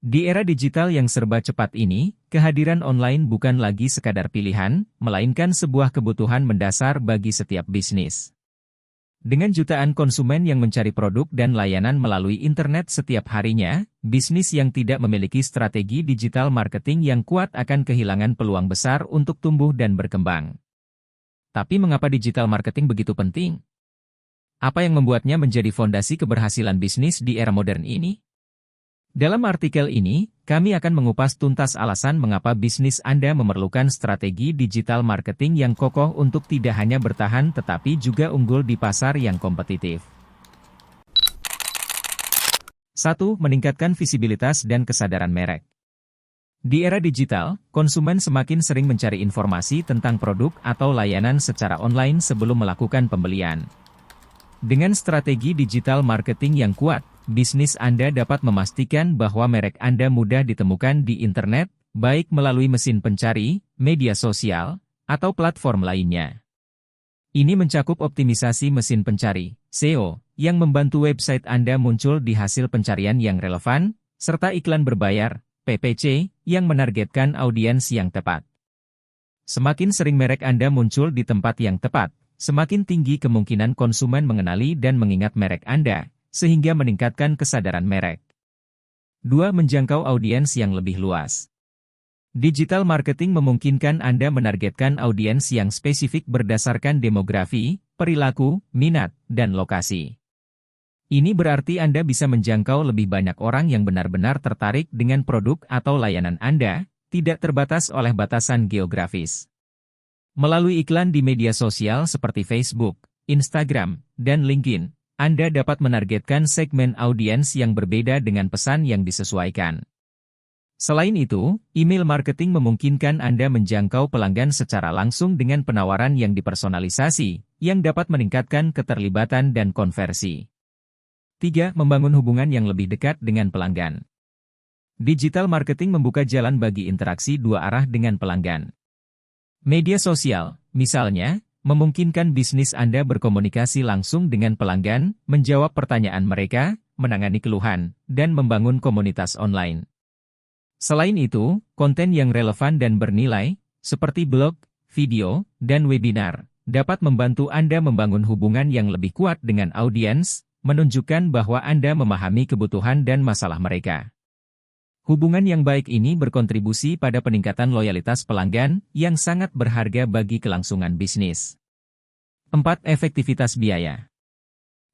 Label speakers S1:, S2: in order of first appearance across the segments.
S1: Di era digital yang serba cepat ini, kehadiran online bukan lagi sekadar pilihan, melainkan sebuah kebutuhan mendasar bagi setiap bisnis. Dengan jutaan konsumen yang mencari produk dan layanan melalui internet setiap harinya, bisnis yang tidak memiliki strategi digital marketing yang kuat akan kehilangan peluang besar untuk tumbuh dan berkembang. Tapi mengapa digital marketing begitu penting? Apa yang membuatnya menjadi fondasi keberhasilan bisnis di era modern ini? Dalam artikel ini, kami akan mengupas tuntas alasan mengapa bisnis Anda memerlukan strategi digital marketing yang kokoh untuk tidak hanya bertahan tetapi juga unggul di pasar yang kompetitif. 1. Meningkatkan visibilitas dan kesadaran merek. Di era digital, konsumen semakin sering mencari informasi tentang produk atau layanan secara online sebelum melakukan pembelian. Dengan strategi digital marketing yang kuat, bisnis Anda dapat memastikan bahwa merek Anda mudah ditemukan di internet, baik melalui mesin pencari, media sosial, atau platform lainnya. Ini mencakup optimisasi mesin pencari, SEO, yang membantu website Anda muncul di hasil pencarian yang relevan, serta iklan berbayar, PPC, yang menargetkan audiens yang tepat. Semakin sering merek Anda muncul di tempat yang tepat, semakin tinggi kemungkinan konsumen mengenali dan mengingat merek Anda, sehingga meningkatkan kesadaran merek. 2. Menjangkau audiens yang lebih luas. Digital marketing memungkinkan Anda menargetkan audiens yang spesifik berdasarkan demografi, perilaku, minat, dan lokasi. Ini berarti Anda bisa menjangkau lebih banyak orang yang benar-benar tertarik dengan produk atau layanan Anda, tidak terbatas oleh batasan geografis. Melalui iklan di media sosial seperti Facebook, Instagram, dan LinkedIn, Anda dapat menargetkan segmen audiens yang berbeda dengan pesan yang disesuaikan. Selain itu, email marketing memungkinkan Anda menjangkau pelanggan secara langsung dengan penawaran yang dipersonalisasi, yang dapat meningkatkan keterlibatan dan konversi. 3. Membangun hubungan yang lebih dekat dengan pelanggan. Digital marketing membuka jalan bagi interaksi dua arah dengan pelanggan. Media sosial, misalnya, memungkinkan bisnis Anda berkomunikasi langsung dengan pelanggan, menjawab pertanyaan mereka, menangani keluhan, dan membangun komunitas online. Selain itu, konten yang relevan dan bernilai, seperti blog, video, dan webinar, dapat membantu Anda membangun hubungan yang lebih kuat dengan audiens, menunjukkan bahwa Anda memahami kebutuhan dan masalah mereka. Hubungan yang baik ini berkontribusi pada peningkatan loyalitas pelanggan yang sangat berharga bagi kelangsungan bisnis. 4. Efektivitas biaya.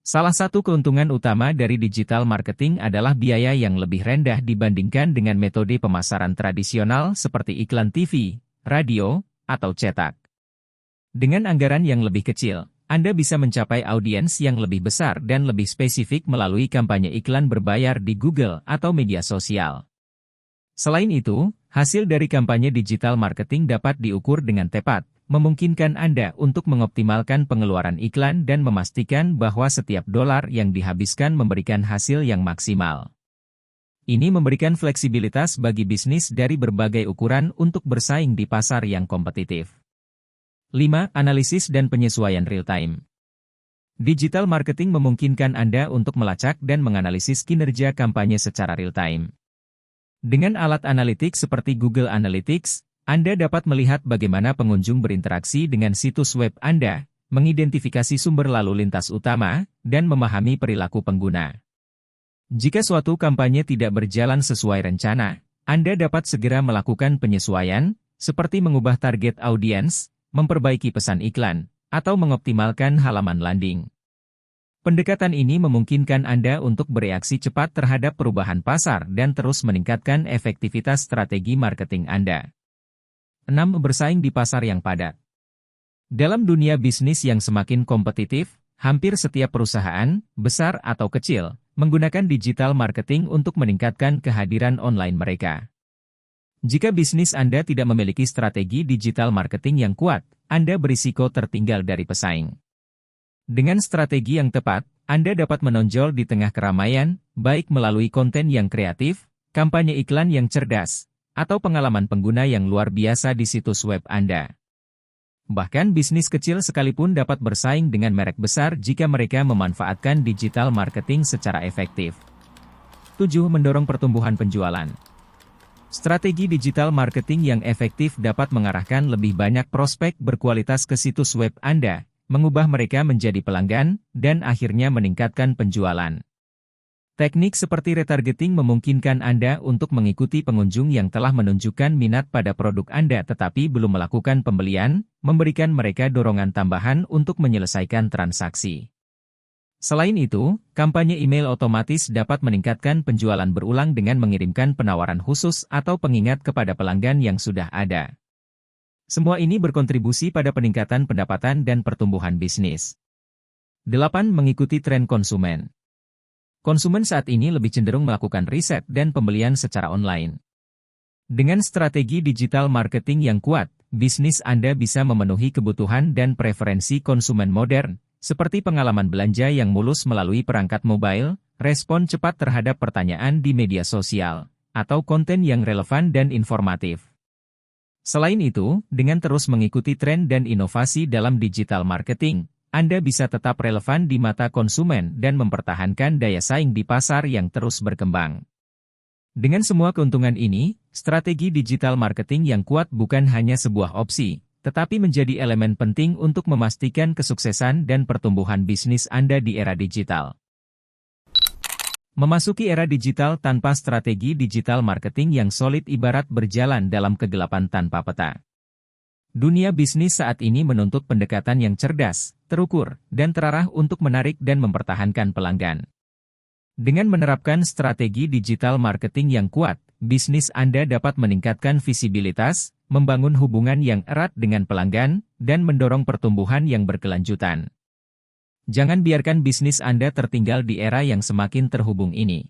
S1: Salah satu keuntungan utama dari digital marketing adalah biaya yang lebih rendah dibandingkan dengan metode pemasaran tradisional seperti iklan TV, radio, atau cetak. Dengan anggaran yang lebih kecil, Anda bisa mencapai audiens yang lebih besar dan lebih spesifik melalui kampanye iklan berbayar di Google atau media sosial. Selain itu, hasil dari kampanye digital marketing dapat diukur dengan tepat, memungkinkan Anda untuk mengoptimalkan pengeluaran iklan dan memastikan bahwa setiap dolar yang dihabiskan memberikan hasil yang maksimal. Ini memberikan fleksibilitas bagi bisnis dari berbagai ukuran untuk bersaing di pasar yang kompetitif. 5. Analisis dan penyesuaian real-time. Digital marketing memungkinkan Anda untuk melacak dan menganalisis kinerja kampanye secara real-time. Dengan alat analitik seperti Google Analytics, Anda dapat melihat bagaimana pengunjung berinteraksi dengan situs web Anda, mengidentifikasi sumber lalu lintas utama, dan memahami perilaku pengguna. Jika suatu kampanye tidak berjalan sesuai rencana, Anda dapat segera melakukan penyesuaian, seperti mengubah target audiens, memperbaiki pesan iklan, atau mengoptimalkan halaman landing. Pendekatan ini memungkinkan Anda untuk bereaksi cepat terhadap perubahan pasar dan terus meningkatkan efektivitas strategi marketing Anda. 6. Bersaing di pasar yang padat. Dalam dunia bisnis yang semakin kompetitif, hampir setiap perusahaan, besar atau kecil, menggunakan digital marketing untuk meningkatkan kehadiran online mereka. Jika bisnis Anda tidak memiliki strategi digital marketing yang kuat, Anda berisiko tertinggal dari pesaing. Dengan strategi yang tepat, Anda dapat menonjol di tengah keramaian, baik melalui konten yang kreatif, kampanye iklan yang cerdas, atau pengalaman pengguna yang luar biasa di situs web Anda. Bahkan bisnis kecil sekalipun dapat bersaing dengan merek besar jika mereka memanfaatkan digital marketing secara efektif. 7. Mendorong pertumbuhan penjualan. Strategi digital marketing yang efektif dapat mengarahkan lebih banyak prospek berkualitas ke situs web Anda, mengubah mereka menjadi pelanggan, dan akhirnya meningkatkan penjualan. Teknik seperti retargeting memungkinkan Anda untuk mengikuti pengunjung yang telah menunjukkan minat pada produk Anda tetapi belum melakukan pembelian, memberikan mereka dorongan tambahan untuk menyelesaikan transaksi. Selain itu, kampanye email otomatis dapat meningkatkan penjualan berulang dengan mengirimkan penawaran khusus atau pengingat kepada pelanggan yang sudah ada. Semua ini berkontribusi pada peningkatan pendapatan dan pertumbuhan bisnis. 8. Mengikuti tren konsumen. Konsumen saat ini lebih cenderung melakukan riset dan pembelian secara online. Dengan strategi digital marketing yang kuat, bisnis Anda bisa memenuhi kebutuhan dan preferensi konsumen modern, seperti pengalaman belanja yang mulus melalui perangkat mobile, respon cepat terhadap pertanyaan di media sosial, atau konten yang relevan dan informatif. Selain itu, dengan terus mengikuti tren dan inovasi dalam digital marketing, Anda bisa tetap relevan di mata konsumen dan mempertahankan daya saing di pasar yang terus berkembang. Dengan semua keuntungan ini, strategi digital marketing yang kuat bukan hanya sebuah opsi, tetapi menjadi elemen penting untuk memastikan kesuksesan dan pertumbuhan bisnis Anda di era digital. Memasuki era digital tanpa strategi digital marketing yang solid ibarat berjalan dalam kegelapan tanpa peta. Dunia bisnis saat ini menuntut pendekatan yang cerdas, terukur, dan terarah untuk menarik dan mempertahankan pelanggan. Dengan menerapkan strategi digital marketing yang kuat, bisnis Anda dapat meningkatkan visibilitas, membangun hubungan yang erat dengan pelanggan, dan mendorong pertumbuhan yang berkelanjutan. Jangan biarkan bisnis Anda tertinggal di era yang semakin terhubung ini.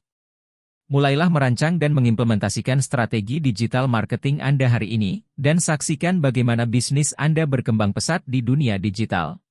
S1: Mulailah merancang dan mengimplementasikan strategi digital marketing Anda hari ini, dan saksikan bagaimana bisnis Anda berkembang pesat di dunia digital.